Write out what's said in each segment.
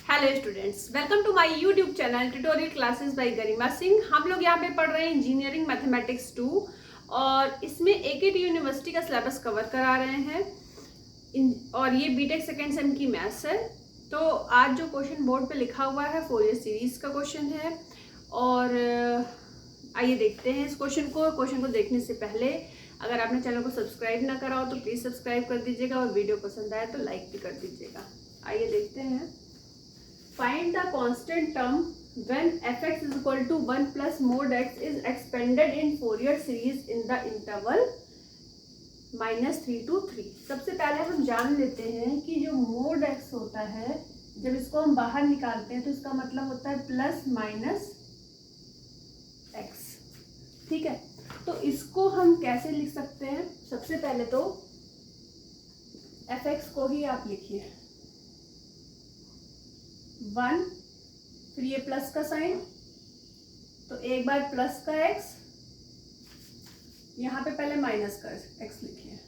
Hello students, welcome to my YouTube channel tutorial classes by Garima Singh. हम लोग यहाँ पे पढ़ रहे हैं इंजीनियरिंग मैथमेटिक्स 2 और इसमें एकेटी यूनिवर्सिटी का सिलेबस कवर करा रहे हैं और ये बीटेक सेकेंड सेम की मैथ्स है। तो आज जो क्वेश्चन बोर्ड पे लिखा हुआ है फोरियर सीरीज का क्वेश्चन है और आइए देखते हैं इस क्वेश्चन को देखने से पहले अगर आपने चैनल को सब्सक्राइब ना करा हो तो प्लीज़ सब्सक्राइब कर दीजिएगा और वीडियो पसंद आए तो लाइक भी कर दीजिएगा। आइए देखते हैं। Find the constant term when fx is equal to 1 plus mod x is expanded in Fourier series in the interval -3 to 3। सबसे पहले हम जान लेते हैं कि जो mod x होता है जब इसको हम बाहर निकालते हैं तो इसका मतलब होता है प्लस माइनस x। ठीक है, तो इसको हम कैसे लिख सकते हैं? सबसे पहले तो fx को ही आप लिखिए 1, फिर ये प्लस का साइन, तो एक बार प्लस का x, यहाँ पे पहले माइनस का x लिखिए,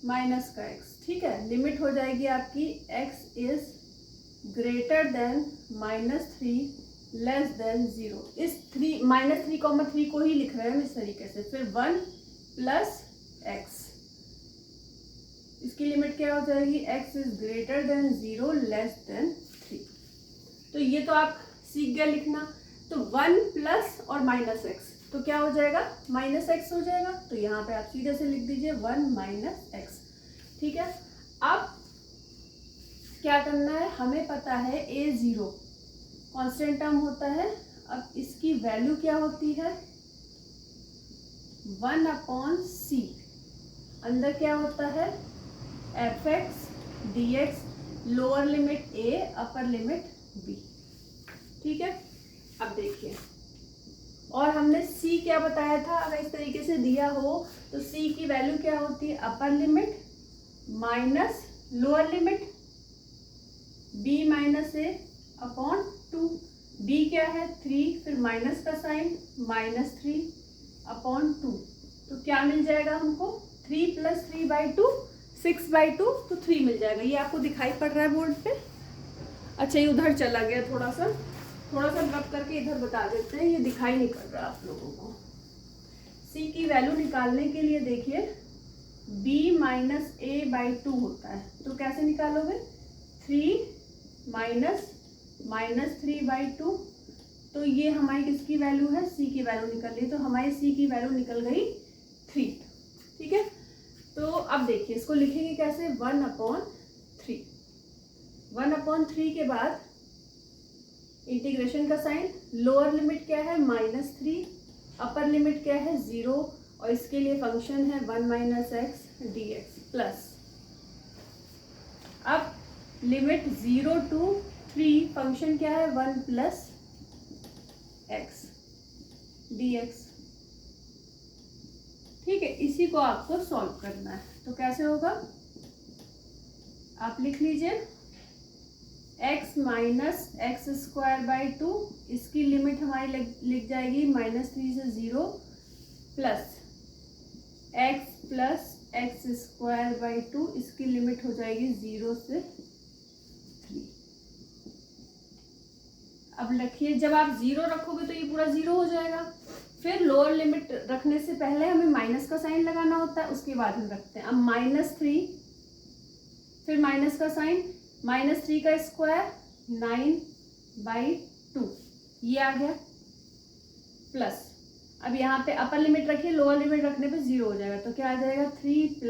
माइनस का x। ठीक है, लिमिट हो जाएगी आपकी x is greater than -3 less than 0। इस -3 को ही लिख रहे हैं हम इस तरीके से। फिर 1 प्लस x, इसकी लिमिट क्या हो जाएगी? x is greater than 0 less than 3। तो ये तो आप सीख गए लिखना। तो 1 प्लस और माइनस एक्स, तो क्या हो जाएगा? माइनस एक्स हो जाएगा। तो यहाँ पे आप सीधे से लिख दीजिए 1 माइनस एक्स। ठीक है, अब क्या करना है? हमें पता है a0 कांस्टेंट टर्म होता है। अब इसकी वैल्यू क्या होती है? 1/c। अंदर क्या होता है? fx dx, lower limit a upper limit b। ठीक है, अब देखिए, और हमने c क्या बताया था? अगर इस तरीके से दिया हो तो c की वैल्यू क्या होती है? Upper limit minus lower limit b minus a upon 2। b क्या है? 3, फिर माइनस का साइन, -3 अपॉन 2। तो क्या मिल जाएगा हमको? 3 + 3/2 6/2, तो 3 मिल जाएगा। ये आपको दिखाई पड़ रहा है बोर्ड पे? अच्छा, ये उधर चला गया, थोड़ा सा रब करके इधर बता देते हैं, ये दिखाई नहीं पड़ रहा आप लोगों को। c की वैल्यू निकालने के लिए देखिए b - a/2 होता है, तो कैसे निकालोगे? 3 माइनस -3/2, तो ये हमारी किसकी वैल्यू है? c की वैल्यू निकल रही, तो हमारी c की वैल्यू निकल गई 3। ठीक है, तो अब देखिए इसको लिखेंगे कैसे? 1/3। 1/3 के बाद इंटीग्रेशन का साइन, लोअर लिमिट क्या है? -3, अपर लिमिट क्या है? 0, और इसके लिए फंक्शन है 1 - x dx प्लस। अब लिमिट 0 to 3, फंक्शन क्या है? 1 + x dx। ठीक है, इसी को आपको सॉल्व करना है। तो कैसे होगा? आप लिख लीजिए x - x²/2, इसकी लिमिट हमारी लिख जाएगी -3 से 0 प्लस x + x²/2, इसकी लिमिट हो जाएगी 0 से 3। अब रखिए, जब आप 0 रखोगे तो ये पूरा 0 हो जाएगा। फिर लोअर लिमिट रखने से पहले हमें माइनस का साइन लगाना होता है, उसके बाद हम रखते हैं। अब -3, फिर माइनस का साइन, -3 का स्क्वायर 9/2, ये आ गया, प्लस। अब यहाँ पे अपर लिमिट रखिए, लोअर लिमिट रखने पे 0 हो जाएगा, तो क्या आ जाएगा? 3 +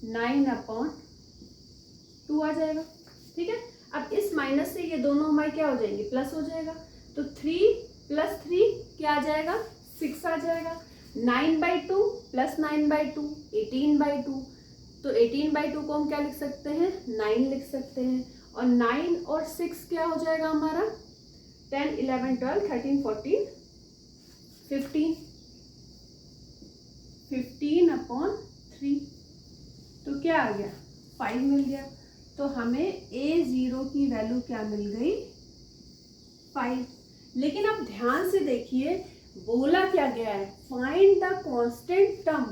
9/2 आ जाएगा। ठीक है, अब इस माइनस से ये दोनों हमारे क्या हो जाएंगे? प्लस हो जाएगा, तो 3 + 3 क्या आ जाएगा? 6 आ जाएगा। 9/2 + 9/2 18/2, तो 18/2 को हम क्या लिख सकते हैं? 9 लिख सकते हैं। और 9 और 6 क्या हो जाएगा हमारा? 10 11 12 13 14 15 15/3, तो क्या आ गया? 5 मिल गया। तो हमें a0 की वैल्यू क्या मिल गई? 5। लेकिन अब ध्यान से देखिए, बोला क्या गया है? Find the constant term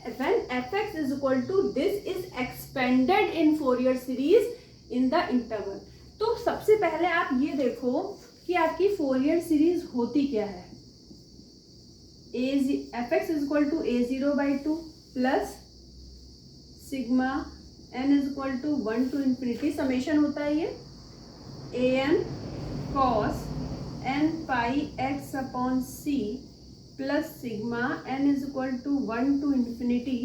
when fx is equal to this is expanded in Fourier series in the interval। तो सबसे पहले आप ये देखो कि आपकी फोरियर सीरीज होती क्या है। fx is equal to a0/2 plus sigma n is equal to 1 to infinity, summation होता है ये an cos n pi x upon c plus sigma n is equal to 1 to infinity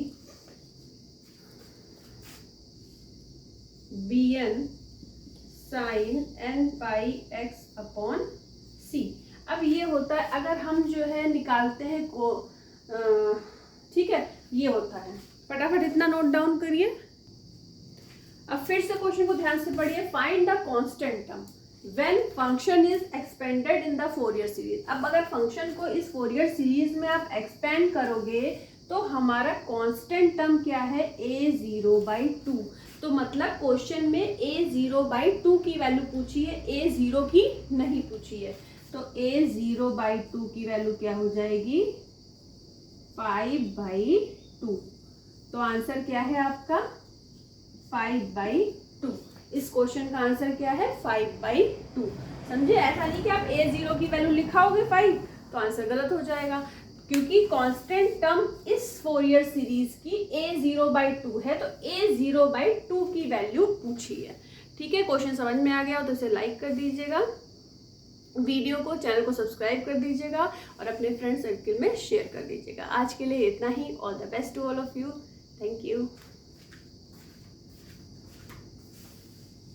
bn sine n pi x upon c। अब ये होता है, अगर हम जो है निकालते हैं को, ठीक है, ये होता है। फटाफट इतना नोट डाउन करिए। अब फिर से क्वेश्चन को ध्यान से पढ़िए। Find the constant term when function is expanded in the Fourier series. अब अगर फंक्शन को इस फोरियर सीरीज में आप एक्सपेंड करोगे तो हमारा कांस्टेंट टर्म क्या है, a0/2। तो मतलब क्वेश्चन में a0/2 की वैल्यू पूछी है, a0 की नहीं पूछी है। तो a0/2 की वैल्यू क्या हो जाएगी, 5/2। तो आंसर क्या है आपका 5/2। इस क्वेश्चन का आंसर क्या है 5/2। समझे? ऐसा नहीं कि आप a0 की वैल्यू लिखाओगे 5 तो आंसर गलत हो जाएगा, क्योंकि कांस्टेंट टर्म इस फोरियर सीरीज की a0/2 है, तो a0/2 की वैल्यू पूछी है। ठीक है, क्वेश्चन समझ में आ गया हो तो इसे लाइक कर दीजिएगा, वीडियो को, चैनल को सब्सक्राइब कर दीजिएगा और अपने फ्रेंड सर्किल में शेयर कर दीजिएगा। आज के लिए इतना ही। All the best to all of you. Thank you.